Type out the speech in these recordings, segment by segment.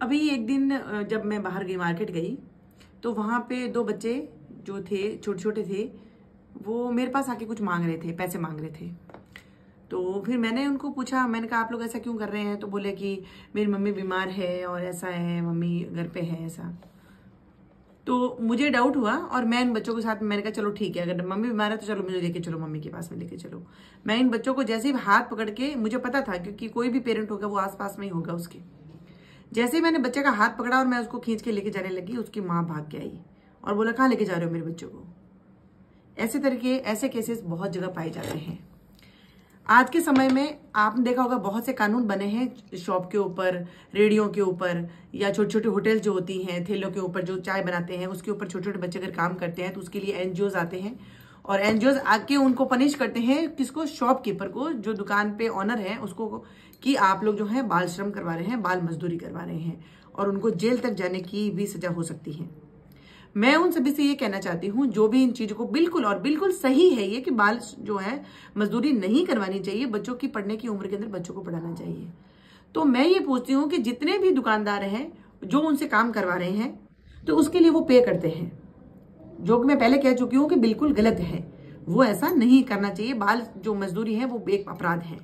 अभी एक दिन जब मैं बाहर गई, मार्केट गई, तो वहां पे दो बच्चे जो थे, छोटे छोटे थे, वो मेरे पास आके कुछ मांग रहे थे, पैसे मांग रहे थे। तो फिर मैंने उनको पूछा, मैंने कहा आप लोग ऐसा क्यों कर रहे हैं? तो बोले कि मेरी मम्मी बीमार है और ऐसा है, मम्मी घर पे है ऐसा। तो मुझे डाउट हुआ और मैं इन बच्चों के साथ, मैंने कहा चलो ठीक है, अगर मम्मी बीमार है तो चलो मुझे लेके चलो, मम्मी के पास में लेके चलो। मैं इन बच्चों को जैसे ही हाथ पकड़ के, मुझे पता था क्योंकि कोई भी पेरेंट होगा वो आसपास में ही होगा उसके, जैसे ही मैंने बच्चे का हाथ पकड़ा और मैं उसको खींच के लेके जाने लगी, उसकी माँ भाग के आई और बोला कहाँ लेके जा रहे हो मेरे बच्चों को? ऐसे तरीके, ऐसे केसेस बहुत जगह पाए जाते हैं। आज के समय में आपने देखा होगा बहुत से कानून बने हैं शॉप के ऊपर, रेडियो के ऊपर, या छोटे छोटे होटल जो होती हैं, ठेलों के ऊपर जो चाय बनाते हैं उसके ऊपर छोटे छोटे बच्चे अगर काम करते हैं तो उसके लिए एनजीओज आते हैं और एनजीओज आके उनको पनिश करते हैं, किसको? शॉपकीपर को, जो दुकान पे ऑनर है उसको, कि आप लोग जो है बाल श्रम करवा रहे हैं, बाल मजदूरी करवा रहे हैं, और उनको जेल तक जाने की भी सजा हो सकती है। मैं उन सभी से ये कहना चाहती हूँ जो भी इन चीजों को, बिल्कुल और बिल्कुल सही है ये कि बाल जो है मजदूरी नहीं करवानी चाहिए, बच्चों की पढ़ने की उम्र के अंदर बच्चों को पढ़ाना चाहिए। तो मैं ये पूछती हूँ कि जितने भी दुकानदार हैं जो उनसे काम करवा रहे हैं तो उसके लिए वो पे करते हैं, जो कि मैं पहले कह चुकी हूँ कि बिल्कुल गलत है, वो ऐसा नहीं करना चाहिए। बाल जो मजदूरी है वो एक अपराध है।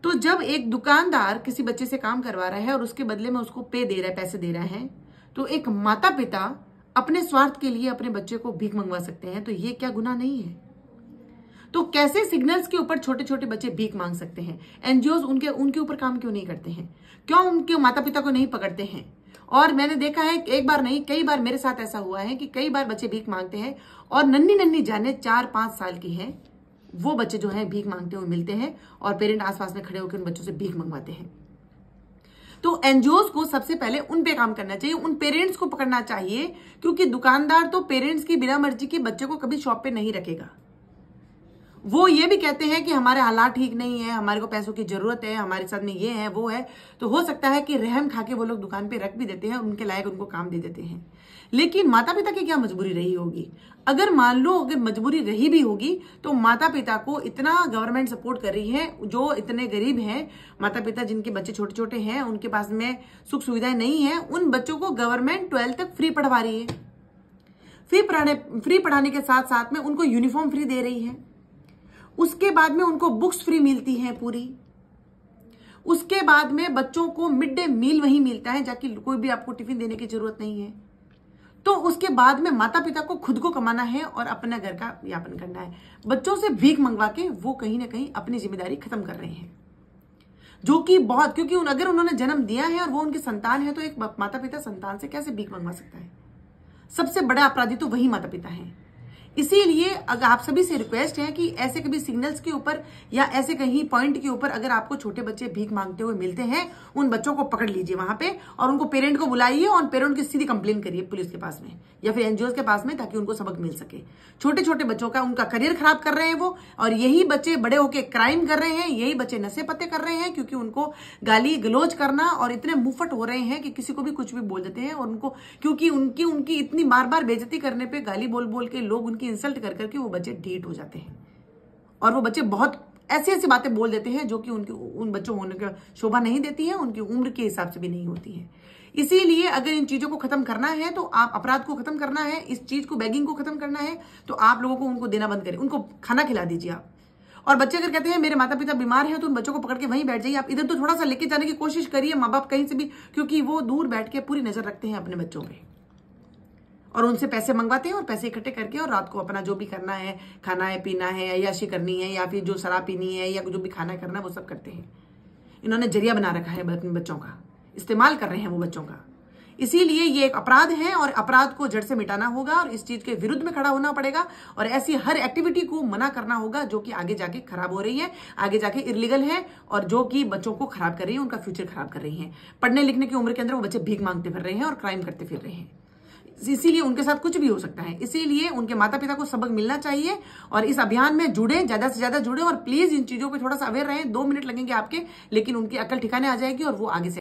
तो जब एक दुकानदार किसी बच्चे से काम करवा रहा है और उसके बदले में उसको पे दे रहा है, पैसे दे रहा है, तो एक माता पिता अपने स्वार्थ के लिए अपने बच्चे को भीख मंगवा सकते हैं, तो ये क्या गुनाह नहीं है? तो कैसे सिग्नल्स के ऊपर छोटे छोटे बच्चे भीख मांग सकते हैं? एनजीओज उनके ऊपर काम क्यों नहीं करते हैं? क्यों उनके माता पिता को नहीं पकड़ते हैं? और मैंने देखा है एक बार नहीं, कई बार मेरे साथ ऐसा हुआ है कि कई बार बच्चे भीख मांगते हैं और नन्ही नन्ही जाने 4-5 साल की हैं, वो बच्चे जो है भीख मांगते हुए मिलते हैं और पेरेंट आसपास में खड़े होकर उन बच्चों से भीख मंगवाते हैं। तो एनजीओज को सबसे पहले उन पे काम करना चाहिए, उन पेरेंट्स को पकड़ना चाहिए, क्योंकि दुकानदार तो पेरेंट्स की बिना मर्जी के बच्चे को कभी शॉप पे नहीं रखेगा। वो ये भी कहते हैं कि हमारे हालात ठीक नहीं है, हमारे को पैसों की जरूरत है, हमारे साथ में ये है वो है, तो हो सकता है कि रहम खा के वो लोग दुकान पे रख भी देते हैं, उनके लायक उनको काम दे देते हैं। लेकिन माता पिता की क्या मजबूरी रही होगी? अगर मान लो अगर मजबूरी रही भी होगी तो माता पिता को इतना गवर्नमेंट सपोर्ट कर रही है, जो इतने गरीब हैं माता पिता जिनके बच्चे छोटे छोटे हैं, उनके पास में सुख सुविधाएं नहीं है, उन बच्चों को गवर्नमेंट 12th तक फ्री पढ़वा रही है। फ्री पढ़ाने के साथ साथ में उनको यूनिफॉर्म फ्री दे रही है, उसके बाद में उनको बुक्स फ्री मिलती हैं पूरी, उसके बाद में बच्चों को मिड डे मील वहीं मिलता है, जाके कोई भी आपको टिफिन देने की जरूरत नहीं है। तो उसके बाद में माता पिता को खुद को कमाना है और अपने घर का यापन करना है। बच्चों से भीख मंगवा के वो कहीं ना कहीं अपनी जिम्मेदारी खत्म कर रहे हैं, जो कि बहुत, क्योंकि अगर उन्होंने जन्म दिया है और वो उनकी संतान है, तो एक माता पिता संतान से कैसे भीख मंगवा सकता है? सबसे बड़ा अपराधी तो वही माता पिता है। इसीलिए अगर आप सभी से रिक्वेस्ट है कि ऐसे कभी सिग्नल्स के ऊपर या ऐसे कहीं पॉइंट के ऊपर अगर आपको छोटे बच्चे भीख मांगते हुए मिलते हैं, उन बच्चों को पकड़ लीजिए वहां पे और उनको पेरेंट को बुलाइए और पेरेंट की सीधी कंप्लेन करिए पुलिस के पास में या फिर एनजीओ के पास में, ताकि उनको सबक मिल सके। छोटे छोटे बच्चों का उनका करियर खराब कर रहे हैं वो, और यही बच्चे बड़े होके क्राइम कर रहे हैं, यही बच्चे नशे पत्ते कर रहे हैं, क्योंकि उनको गाली गलोच करना और इतने मुंहफट हो रहे हैं कि किसी को भी कुछ भी बोल देते हैं, और उनको क्योंकि उनकी इतनी बार बार बेइज्जती करने पे, गाली बोल बोल के लोग उनकी इंसल्ट कर करके वो बच्चे ढीठ हो जाते हैं और वो बच्चे बहुत ऐसी ऐसी बातें बोल देते हैं जो कि उन बच्चों होने का शोभा नहीं देती है, उनकी उम्र के हिसाब से भी नहीं होती है। इसीलिए अगर इन चीजों को खत्म करना है, तो आप अपराध को खत्म करना है, इस चीज को, बैगिंग को खत्म करना है, तो आप लोगों को उनको देना बंद करें, उनको खाना खिला दीजिए आप। और बच्चे अगर कहते हैं मेरे माता पिता बीमार हैं, तो उन बच्चों को पकड़ के वहीं बैठ जाइए। आप इधर तो थोड़ा सा लेके जाने की कोशिश करिए, माँ बाप कहीं से भी, क्योंकि वो दूर बैठ के पूरी नजर रखते हैं अपने बच्चों पे और उनसे पैसे मंगवाते हैं और पैसे इकट्ठे करके और रात को अपना जो भी करना है, खाना है, पीना है, अय्याशी करनी है, या फिर जो शराब पीनी है या जो भी खाना करना है वो सब करते हैं। इन्होंने जरिया बना रखा है अपने बच्चों का, इस्तेमाल कर रहे हैं वो बच्चों का। इसीलिए ये एक अपराध है और अपराध को जड़ से मिटाना होगा और इस चीज के विरुद्ध में खड़ा होना पड़ेगा और ऐसी हर एक्टिविटी को मना करना होगा जो कि आगे जाके खराब हो रही है, आगे जाके इलीगल है और जो कि बच्चों को खराब कर रही है, उनका फ्यूचर खराब कर रही है। पढ़ने लिखने की उम्र के अंदर वो बच्चे भीख मांगते फिर रहे हैं और क्राइम करते फिर रहे हैं, इसीलिए उनके साथ कुछ भी हो सकता है। इसीलिए उनके माता पिता को सबक मिलना चाहिए और इस अभियान में जुड़े, ज्यादा से ज्यादा जुड़े और प्लीज इन चीजों पे थोड़ा सा अवेयर रहें। 2 मिनट लगेंगे आपके, लेकिन उनकी अकल ठिकाने आ जाएगी और वो आगे से